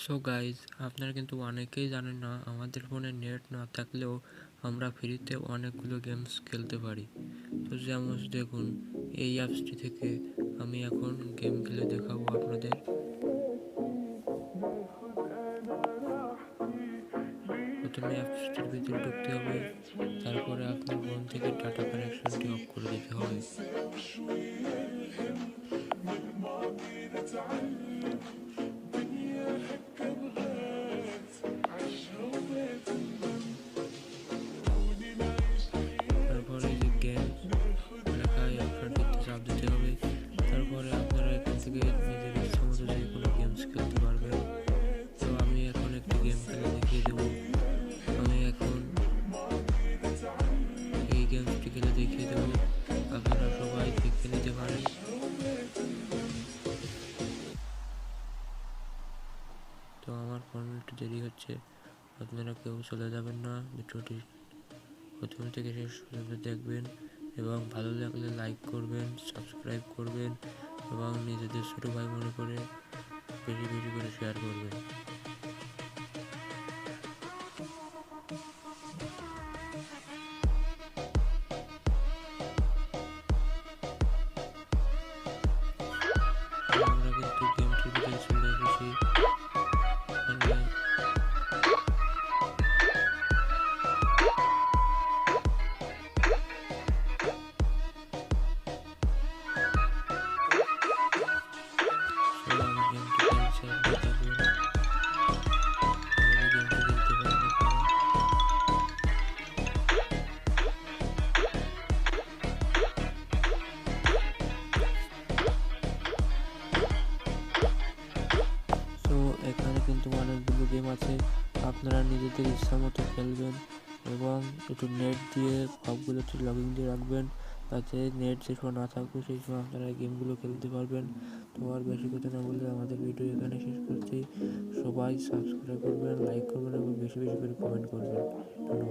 So guys, আপনারা কিন্তু অনেকেই জানেন না আমাদের ফোনে নেট না থাকলেও আমরা ফ্রিতে অনেকগুলো গেমস খেলতে পারি। তো যেমন দেখুন, এই অ্যাপসটি থেকে আমি এখন গেম খেলে দেখাবো আপনাদের। প্রথমে অ্যাপসটির ভিতরে ঢুকতে হবে, তারপরে আপনার ফোন থেকে ডাটা কানেকশনটি অফ করে দিতে হবে। তারপরে যে গেমস লেখা এই অপশনটিতে চাপ দিতে হবে। তারপরে আপনারা এখান থেকে নিজের ইচ্ছা মতো যে কোনো গেমস খেলতে পারবেন। তো আমি এখন একটি গেম খেলে দেখিয়ে দেবো। আমি এখন এই গেমসটি খেলে দেখিয়ে দেবো, আপনারা সবাই দেখে নিতে পারেন। তো আমার ফোন একটু দেরি হচ্ছে, আপনারা কেউ চলে যাবেন না, ভিডিওটি প্রথম থেকে শেষ পর্যন্ত দেখবেন এবং ভালো লাগলে লাইক করবেন, সাবস্ক্রাইব করবেন এবং নিজেদের ছোটো ভাই মনে করে বেশি বেশি করে শেয়ার করবেন। আমরা কিন্তু গেমটির ভিতরে চলে এসেছি। সবাই আমার গেমটি খেলছে, আপনারা দেখুন এভাবে গেমটি খেলতে পারেন আপনারা। তো এখানে কিন্তু অনেকগুলো গেম আছে, আপনারা নিজেদের ইচ্ছা মতো খেলবেন এবং একটু নেট দিয়ে সবগুলোতে লগ ইন দিয়ে রাখবেন, তাতে নেট যে সময় না থাকবে সেই সময় আপনারা গেমগুলো খেলতে পারবেন। তো আর বেশি কথা না বলে আমাদের ভিডিও এখানে শেষ করছি। সবাই সাবস্ক্রাইব করবেন, লাইক করবেন এবং বেশি বেশি করে কমেন্ট করবেন। ধন্যবাদ।